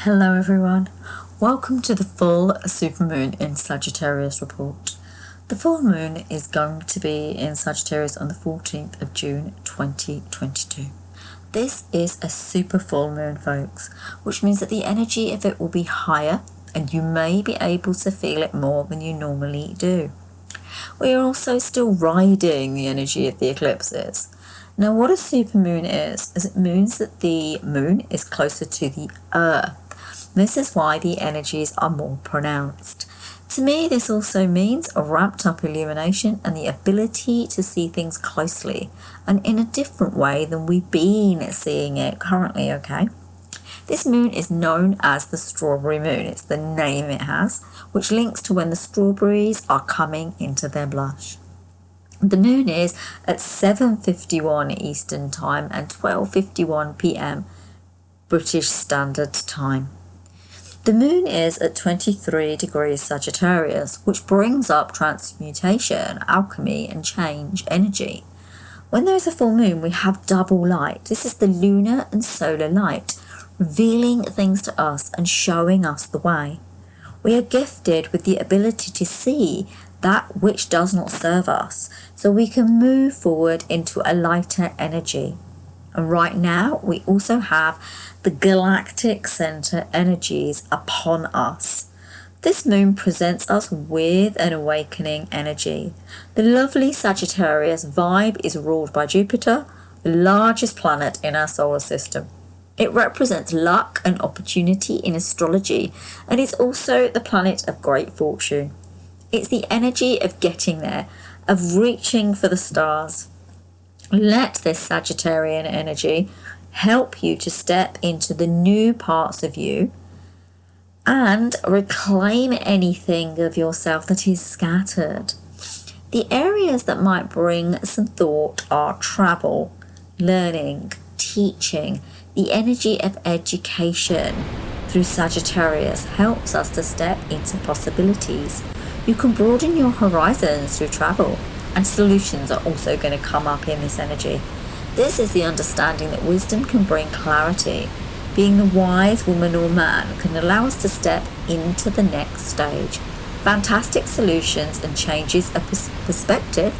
Hello everyone, welcome to the full supermoon in Sagittarius report. The full moon is going to be in Sagittarius on the 14th of June 2022. This is a super full moon, folks, which means that the energy of it will be higher and you may be able to feel it more than you normally do. We are also still riding the energy of the eclipses. Now, what a supermoon is it means that the moon is closer to the earth. This is why the energies are more pronounced. To me, this also means a ramped up illumination and the ability to see things closely and in a different way than we've been seeing it currently, okay? This moon is known as the strawberry moon. It's the name it has, which links to when the strawberries are coming into their blush. The moon is at 7:51 Eastern Time and 12:51 PM British Standard Time. The moon is at 23 degrees Sagittarius, which brings up transmutation, alchemy, and change energy. When there is a full moon, we have double light. This is the lunar and solar light, revealing things to us and showing us the way. We are gifted with the ability to see that which does not serve us, so we can move forward into a lighter energy. And right now, we also have the galactic center energies upon us. This moon presents us with an awakening energy. The lovely Sagittarius vibe is ruled by Jupiter, the largest planet in our solar system. It represents luck and opportunity in astrology, and it's also the planet of great fortune. It's the energy of getting there, of reaching for the stars. Let this Sagittarian energy help you to step into the new parts of you and reclaim anything of yourself that is scattered. The areas that might bring some thought are travel, learning, teaching. The energy of education through Sagittarius helps us to step into possibilities. You can broaden your horizons through travel, and solutions are also going to come up in this energy. This is the understanding that wisdom can bring clarity. Being the wise woman or man can allow us to step into the next stage. Fantastic solutions and changes of perspective.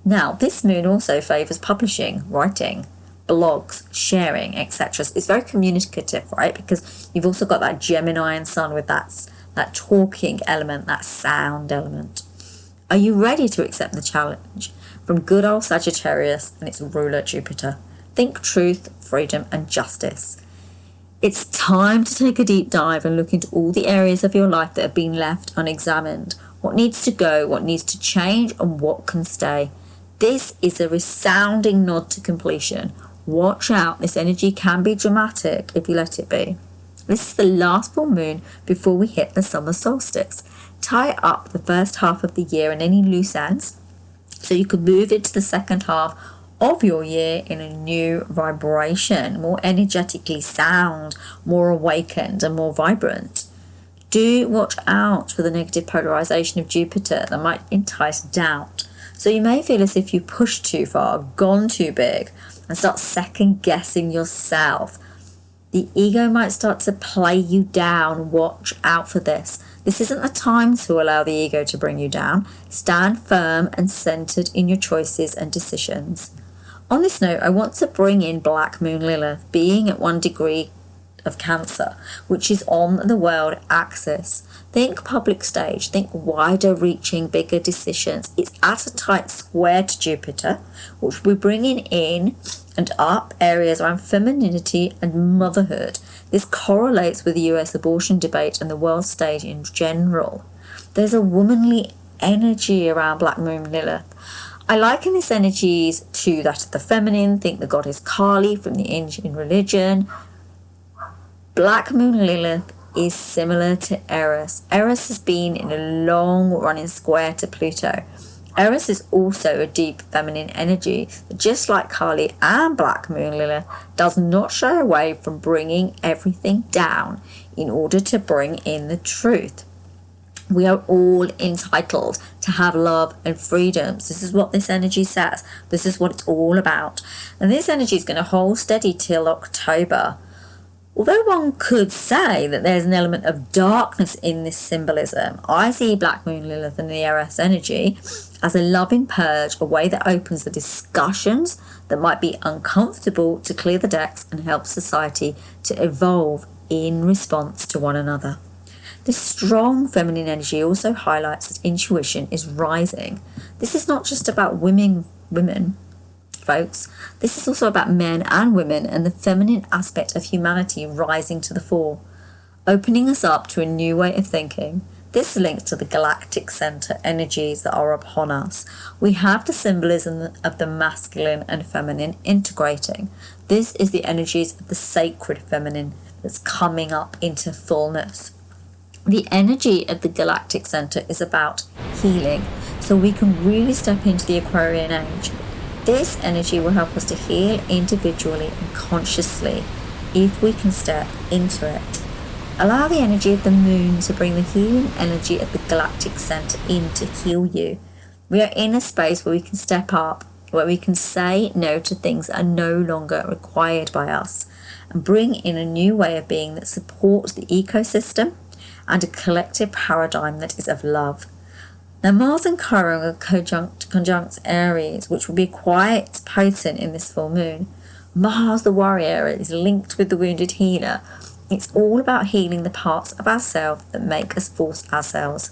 Now, this moon also favours publishing, writing, blogs, sharing, etc. It's very communicative, right? Because you've also got that Gemini and Sun with that talking element, that sound element. Are you ready to accept the challenge from good old Sagittarius and its ruler Jupiter? Think truth, freedom, and justice. It's time to take a deep dive and look into all the areas of your life that have been left unexamined. What needs to go, what needs to change, and what can stay. This is a resounding nod to completion. Watch out, this energy can be dramatic if you let it be. This is the last full moon before we hit the summer solstice. Tie up the first half of the year and any loose ends so you can move into the second half of your year in a new vibration, more energetically sound, more awakened and more vibrant. Do watch out for the negative polarization of Jupiter that might entice doubt. So you may feel as if you pushed too far, gone too big, and start second guessing yourself. The ego might start to play you down. Watch out for this. This isn't the time to allow the ego to bring you down. Stand firm and centered in your choices and decisions. On this note, I want to bring in Black Moon Lilith, being at 1 degree of Cancer, which is on the world axis. Think public stage, think wider reaching, bigger decisions. It's at a tight square to Jupiter, which we're bringing in and up areas around femininity and motherhood. This correlates with the US abortion debate and the world stage in general. There's a womanly energy around Black Moon Lilith. I liken this energies to that of the feminine. Think the goddess Kali from the Indian religion. Black Moon Lilith is similar to Eris. Eris has been in a long running square to Pluto. Eris is also a deep feminine energy that, just like Kali and Black Moon Lilith, does not shy away from bringing everything down in order to bring in the truth. We are all entitled to have love and freedoms. This is what this energy says. This is what it's all about. And this energy is going to hold steady till October. Although one could say that there's an element of darkness in this symbolism, I see Black Moon Lilith and the Eros energy as a loving purge, a way that opens the discussions that might be uncomfortable to clear the decks and help society to evolve in response to one another. This strong feminine energy also highlights that intuition is rising. This is not just about women, folks. This is also about men and women and the feminine aspect of humanity rising to the fore, opening us up to a new way of thinking. This links to the galactic center energies that are upon us. We have the symbolism of the masculine and feminine integrating. This is the energies of the sacred feminine that's coming up into fullness. The energy of the galactic center is about healing, so we can really step into the Aquarian age. This energy will help us to heal individually and consciously if we can step into it. Allow the energy of the moon to bring the healing energy of the galactic center in to heal you. We are in a space where we can step up, where we can say no to things that are no longer required by us, and bring in a new way of being that supports the ecosystem and a collective paradigm that is of love. Now, Mars and Chiron are conjunct Aries, which will be quite potent in this full moon. Mars, the warrior, is linked with the wounded healer. It's all about healing the parts of ourselves that make us false ourselves.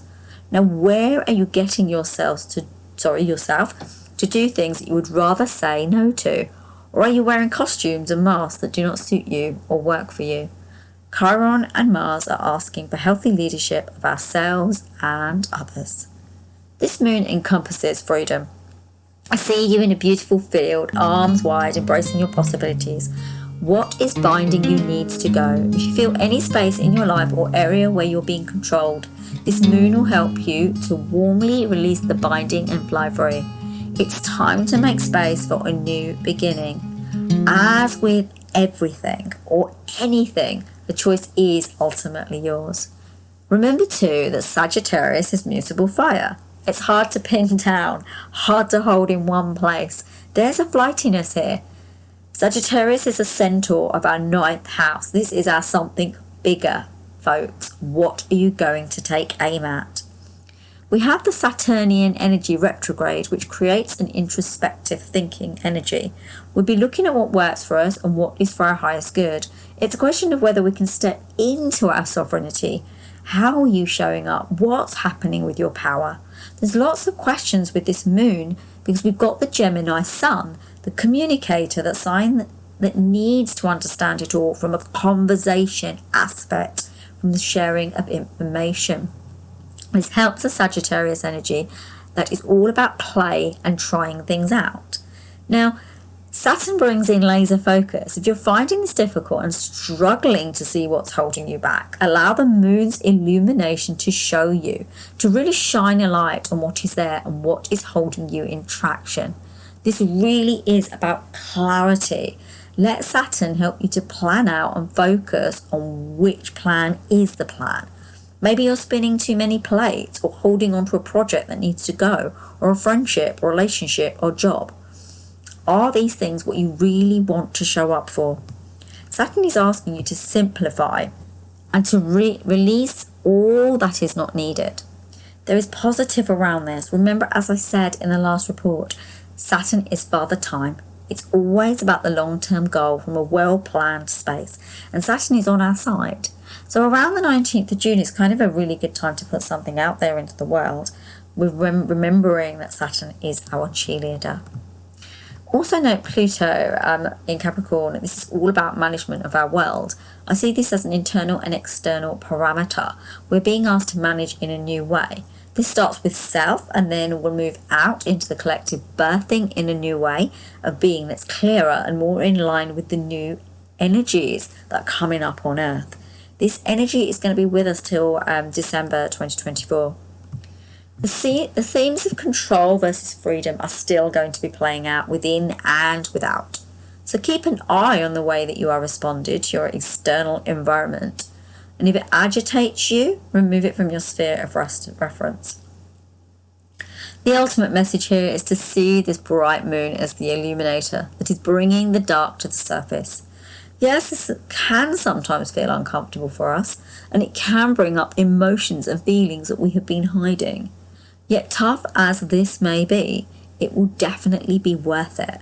Now, where are you getting yourself to do things that you would rather say no to? Or are you wearing costumes and masks that do not suit you or work for you? Chiron and Mars are asking for healthy leadership of ourselves and others. This moon encompasses freedom. I see you in a beautiful field, arms wide, embracing your possibilities. What is binding you needs to go. If you feel any space in your life or area where you're being controlled, this moon will help you to warmly release the binding and fly free. It's time to make space for a new beginning. As with everything or anything, the choice is ultimately yours. Remember too that Sagittarius is mutable fire. It's hard to pin down, hard to hold in one place. There's a flightiness here. Sagittarius is a centaur of our 9th house. This is our something bigger, folks. What are you going to take aim at? We have the Saturnian energy retrograde, which creates an introspective thinking energy. We'll be looking at what works for us and what is for our highest good. It's a question of whether we can step into our sovereignty. How are you showing up? What's happening with your power? There's lots of questions with this moon because we've got the Gemini sun, the communicator, that sign that needs to understand it all from a conversation aspect, from the sharing of information. This helps the Sagittarius energy that is all about play and trying things out. Now, Saturn brings in laser focus. If you're finding this difficult and struggling to see what's holding you back, allow the moon's illumination to show you, to really shine a light on what is there and what is holding you in traction. This really is about clarity. Let Saturn help you to plan out and focus on which plan is the plan. Maybe you're spinning too many plates or holding on to a project that needs to go, or a friendship or relationship or job. Are these things what you really want to show up for? Saturn is asking you to simplify and to release all that is not needed. There is positive around this. Remember, as I said in the last report, Saturn is Father Time. It's always about the long-term goal from a well-planned space, and Saturn is on our side. So around the 19th of June is kind of a really good time to put something out there into the world, with remembering that Saturn is our cheerleader. Also note Pluto in Capricorn. This is all about management of our world. I see this as an internal and external parameter. We're being asked to manage in a new way. This starts with self, and then we'll move out into the collective, birthing in a new way of being that's clearer and more in line with the new energies that are coming up on Earth. This energy is going to be with us till December 2024. The themes of control versus freedom are still going to be playing out within and without. So keep an eye on the way that you are responding to your external environment. And if it agitates you, remove it from your sphere of reference. The ultimate message here is to see this bright moon as the illuminator that is bringing the dark to the surface. Yes, this can sometimes feel uncomfortable for us, and it can bring up emotions and feelings that we have been hiding. Yet, tough as this may be, it will definitely be worth it.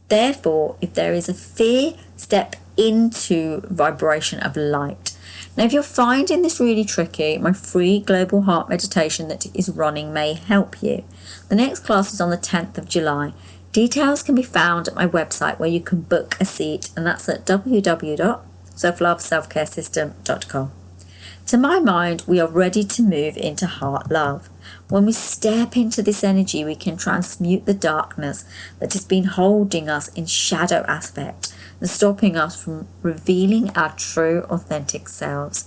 Therefore, if there is a fear, step into vibration of light. Now, if you're finding this really tricky, my free global heart meditation that is running may help you. The next class is on the 10th of July. Details can be found at my website where you can book a seat, and that's at www.selfloveselfcaresystem.com. To my mind, we are ready to move into heart love. When we step into this energy, we can transmute the darkness that has been holding us in shadow aspect and stopping us from revealing our true, authentic selves.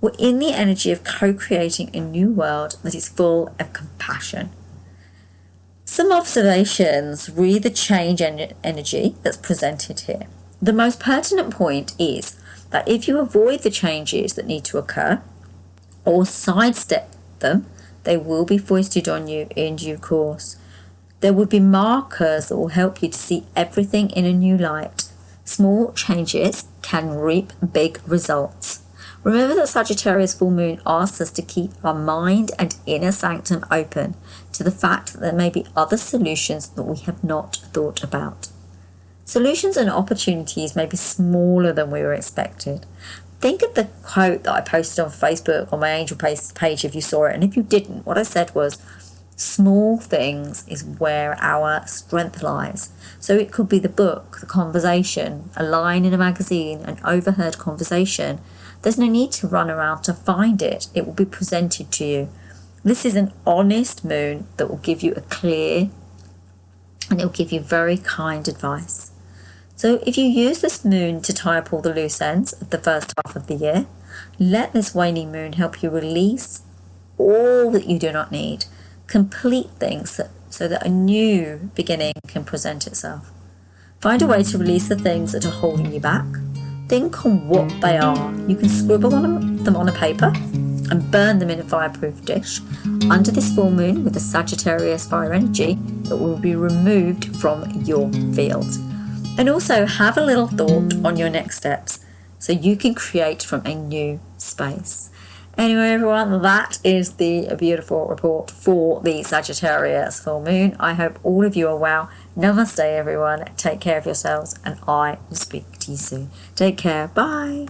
We're in the energy of co-creating a new world that is full of compassion. Some observations re the change energy that's presented here. The most pertinent point is that if you avoid the changes that need to occur or sidestep them, they will be foisted on you in due course. There will be markers that will help you to see everything in a new light. Small changes can reap big results. Remember that Sagittarius full moon asks us to keep our mind and inner sanctum open to the fact that there may be other solutions that we have not thought about. Solutions and opportunities may be smaller than we were expected. Think of the quote that I posted on Facebook on my Angel page if you saw it, and if you didn't, what I said was, small things is where our strength lies. So it could be the book, the conversation, a line in a magazine, an overheard conversation. There's no need to run around to find it. It will be presented to you. This is an honest moon that will give you a clear and it will give you very kind advice. So if you use this moon to tie up all the loose ends of the first half of the year, let this waning moon help you release all that you do not need. Complete things so that a new beginning can present itself. Find a way to release the things that are holding you back. Think on what they are. You can scribble on them on a paper and burn them in a fireproof dish under this full moon with the Sagittarius fire energy that will be removed from your field. And also have a little thought on your next steps so you can create from a new space. Anyway, everyone, that is the beautiful report for the Sagittarius full moon. I hope all of you are well. Namaste, everyone. Take care of yourselves, and I will speak to you soon. Take care. Bye.